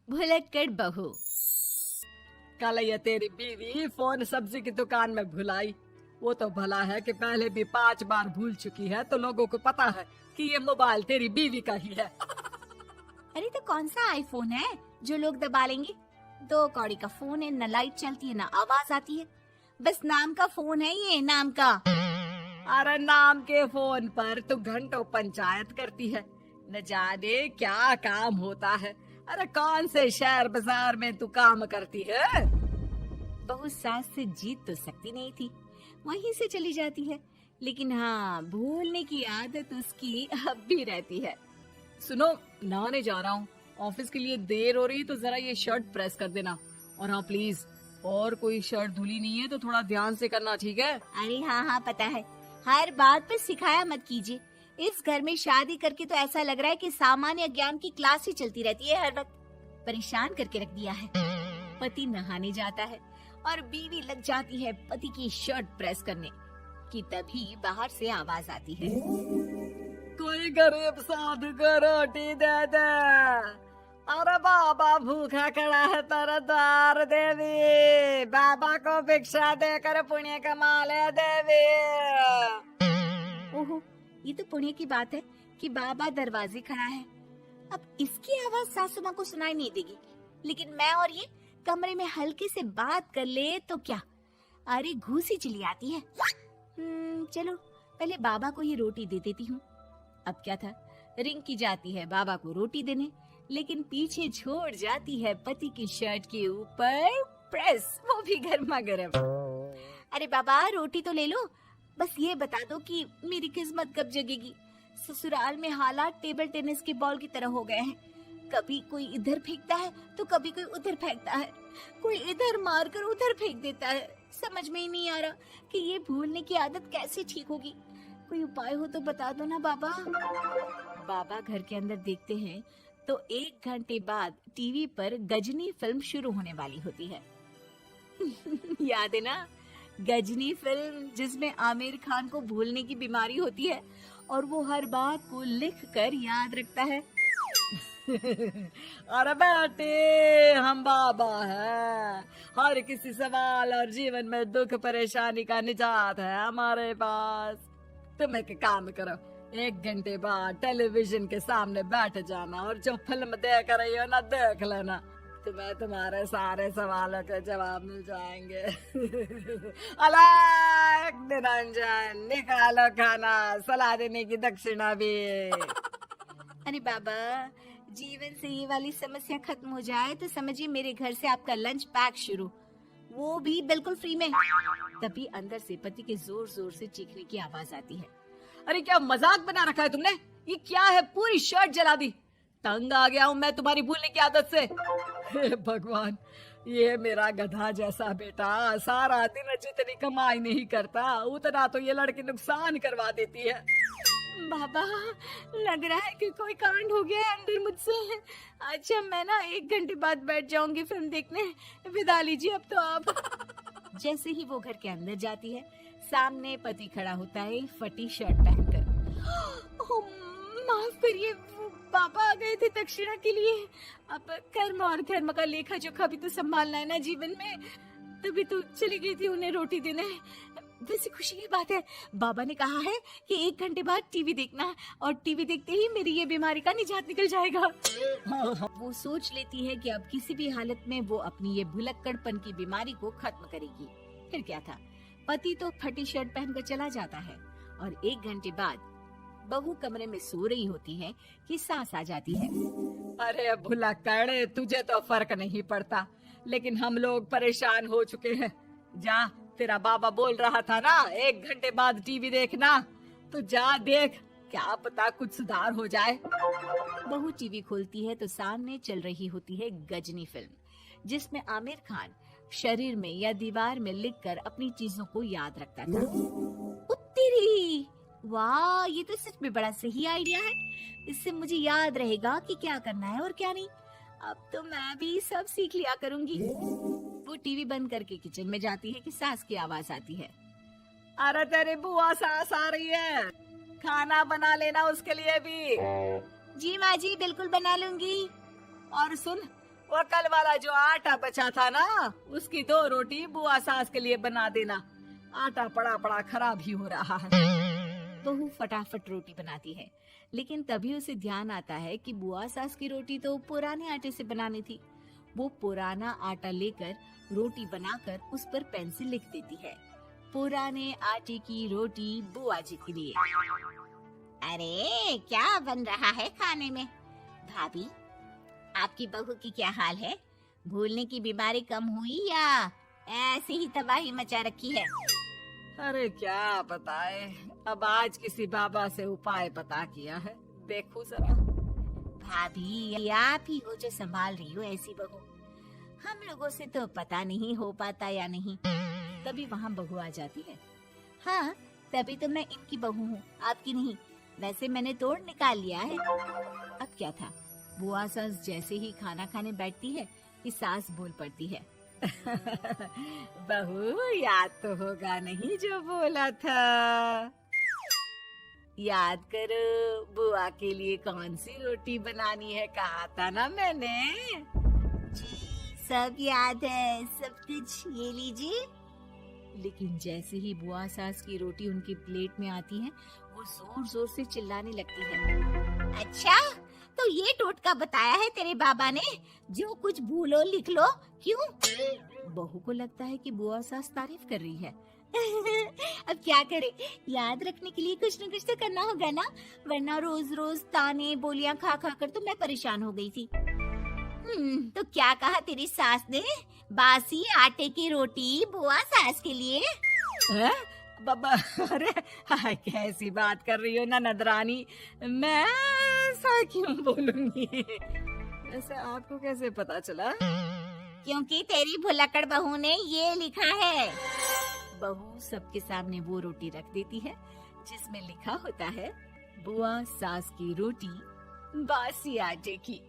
भुलक्कड़ बहू। कल ये तेरी बीवी फोन सब्जी की दुकान में भुलाई। वो तो भला है कि पहले भी 5 बार भूल चुकी है, तो लोगों को पता है कि ये मोबाइल तेरी बीवी का ही है। अरे तो कौन सा आईफोन है जो लोग दबा लेंगे? 2 कौड़ी का फोन है, न लाइट चलती है न आवाज आती है, बस नाम का फोन है ये, नाम का। अरे नाम के फोन पर तू घंटों पंचायत करती है, न जाने क्या काम होता है। अरे कौन से शहर बाजार में तू काम करती है? बहू सास से जीत तो सकती नहीं थी, वहीं से चली जाती है, लेकिन हाँ भूलने की आदत उसकी अब भी रहती है। सुनो, नहाने जा रहा हूँ, ऑफिस के लिए देर हो रही है, तो जरा ये शर्ट प्रेस कर देना। और हाँ प्लीज, और कोई शर्ट धुली नहीं है तो थोड़ा ध्यान से करना, ठीक है? अरे हाँ पता है, हर बात पे सिखाया मत कीजिए। इस घर में शादी करके तो ऐसा लग रहा है कि सामान्य ज्ञान की क्लास ही चलती रहती है, हर वक्त परेशान करके रख दिया है। पति नहाने जाता है और बीवी लग जाती है पति की शर्ट प्रेस करने कि तभी बाहर से आवाज आती है, कोई गरीब साधु को रोटी दे दे। अरे बाबा भूखा खड़ा है तेरे द्वार देवी, बाबा को भिक्षा देकर पुण्य कमा ले देवी। ओहो, ये तो पुण्य की बात है कि बाबा दरवाजे खड़ा है। अब इसकी आवाज सासू माँ को सुनाई नहीं देगी, लेकिन मैं और ये कमरे में हल्के से बात कर ले तो क्या, अरे घूसी चली आती है। चलो पहले बाबा को ये रोटी दे देती हूँ। अब क्या था, रिंग की जाती है बाबा को रोटी देने, लेकिन पीछे छोड़ जाती है पति की शर्ट के ऊपर प्रेस, वो भी गर्मा गर्म। अरे बाबा रोटी तो ले लो, बस ये बता दो कि मेरी किस्मत कब जगेगी। ससुराल में हालात टेबल टेनिस के बॉल की तरह हो गए हैं, कभी कोई इधर फेंकता है तो कभी कोई उधर फेंकता है, कोई इधर मारकर उधर फेंक देता है। समझ में ही नहीं आ रहा कि ये भूलने की आदत कैसे ठीक होगी। कोई उपाय हो तो बता दो ना बाबा। बाबा घर के अंदर देखते हैं तो 1 घंटे बाद टीवी पर गजनी फिल्म शुरू होने वाली होती है। याद है ना, गजनी फिल्म जिसमें आमिर खान को भूलने की बीमारी होती है और वो हर बात को लिख कर याद रखता है। अरे बेटे, हम बाबा हैं, हर किसी सवाल और जीवन में दुख परेशानी का निजात है हमारे पास। तुम एक काम करो, 1 घंटे बाद टेलीविजन के सामने बैठ जाना और जो फिल्म देख रही हो ना देख लेना, तुम्हें तुम्हारे सारे सवालों के जवाब मिल जाएंगे। अलग निरंजन, निकालो खाना, सलाह देने की दक्षिणा भी। अरे बाबा, जीवन से ये वाली समस्या खत्म हो जाए तो समझिए मेरे घर से आपका लंच पैक शुरू, वो भी बिल्कुल फ्री में। तभी अंदर से पति के जोर जोर से चीखने की आवाज आती है। अरे क्या मजाक बना रखा है तुमने? ये क्या है, पूरी शर्ट जला दी। तंग आ गया हूँ मैं तुम्हारी भूलने की आदत से। हे भगवान, ये मेरा गधा जैसा बेटा सारा दिन जितनी कमाई नहीं करता उतना तो ये लड़की नुकसान करवा देती है। बाबा, लग रहा है कि कोई कांड हो गया है अंदर मुझसे। अच्छा मैं ना 1 घंटे बाद बैठ जाऊंगी फिल्म देखने, विदा लीजिए अब तो आप। जैसे ही वो घर के अंदर जाती है, सामने पति खड़ा होता है फटी शर्ट पहनकर। माफ करिए, पापा आ गए थे दक्षिणा के लिए। अब कर्म और धर्म का लेखा जोखा भी तो संभालना है ना जीवन में, तभी तो चली गई थी उन्हें रोटी देने। वैसे खुशी की बात है, बाबा ने कहा है कि 1 घंटे बाद टीवी देखना, और टीवी देखते ही मेरी ये बीमारी का निजात निकल जाएगा। वो सोच लेती है कि अब किसी भी हालत में वो अपनी ये भुलक्कड़पन की बीमारी को खत्म करेगी। फिर क्या था, पति तो फटी शर्ट पहनकर चला जाता है और 1 घंटे बाद बहू कमरे में सो रही होती है कि सास आ जाती है। अरे भुलक्कड़, तुझे तो फर्क नहीं पड़ता, लेकिन हम लोग परेशान हो चुके हैं। जा, तेरा बाबा बोल रहा था ना 1 घंटे बाद टीवी देखना, तो जा देख, क्या पता कुछ सुधार हो जाए। बहू टीवी खोलती है तो सामने चल रही होती है गजनी फिल्म, जिसमें आमिर खान शरीर में या दीवार में लिखकर अपनी चीजों को याद रखता था। उत्तरी, वाह, ये तो सच में बड़ा सही आइडिया है। इससे मुझे याद रहेगा कि क्या करना है और क्या नहीं। अब तो मैं भी सब सीख लिया करूंगी। वो टीवी बंद करके किचन में जाती है कि सास की आवाज आती है। अरे तेरी बुआ सास आ रही है, खाना बना लेना उसके लिए भी। जी माँ जी, बिल्कुल बना लूंगी। और सुन, वो कल वाला जो आटा बचा था ना, उसकी 2 रोटी बुआ सास के लिए बना देना। आटा पड़ा पड़ा खराब ही हो रहा है। बहू फटाफट रोटी बनाती है, लेकिन तभी उसे ध्यान आता है कि बुआ सास की रोटी तो पुराने आटे से बनानी थी। वो पुराना आटा लेकर रोटी बनाकर उस पर पेन से लिख देती है, पुराने आटे की रोटी बुआ जी के लिए। अरे क्या बन रहा है खाने में? भाभी, आपकी बहू की क्या हाल है? भूलने की बीमारी कम हुई या ऐसे ही तबाही मचा रखी है? अरे क्या बताए, अब आज किसी बाबा से उपाय पता किया है, देखो जरा। भाभी, आप ही हो जो संभाल रही हो ऐसी बहू। हम लोगों से तो पता नहीं हो पाता या नहीं। तभी वहाँ बहू आ जाती है। हाँ, तभी तो मैं इनकी बहू हूँ, आपकी नहीं। वैसे मैंने तोड़ निकाल लिया है। अब क्या था, बुआ सास जैसे ही खाना खाने बैठती है कि सास बोल पड़ती है, बहू याद तो होगा नहीं जो बोला था? याद करो, बुआ के लिए कौन सी रोटी बनानी है, कहा था ना मैंने। जी सब याद है, सब कुछ, ये लीजिए। लेकिन जैसे ही बुआ सास की रोटी उनकी प्लेट में आती है, वो जोर जोर से चिल्लाने लगती है। अच्छा, तो ये टोटका बताया है तेरे बाबा ने, जो कुछ भूलो लिख लो, क्यों? बहू को लगता है कि बुआ सास तारीफ कर रही है। अब क्या करे, याद रखने के लिए कुछ न कुछ तो करना होगा ना, वरना रोज रोज ताने बोलियां खा खा कर तो मैं परेशान हो गई थी। तो क्या कहा तेरी सास ने? बासी आटे की रोटी बुआ सास के लिए? है? बाबा, अरे हाय, कैसी बात कर रही हो ननद रानी, मैं ऐसा क्यों बोलूंगी? वैसे आपको कैसे पता चला? क्योंकि तेरी भुलक्कड़ बहू ने ये लिखा है। बहू सबके सामने वो रोटी रख देती है जिसमें लिखा होता है, बुआ सास की रोटी बासी आटे की।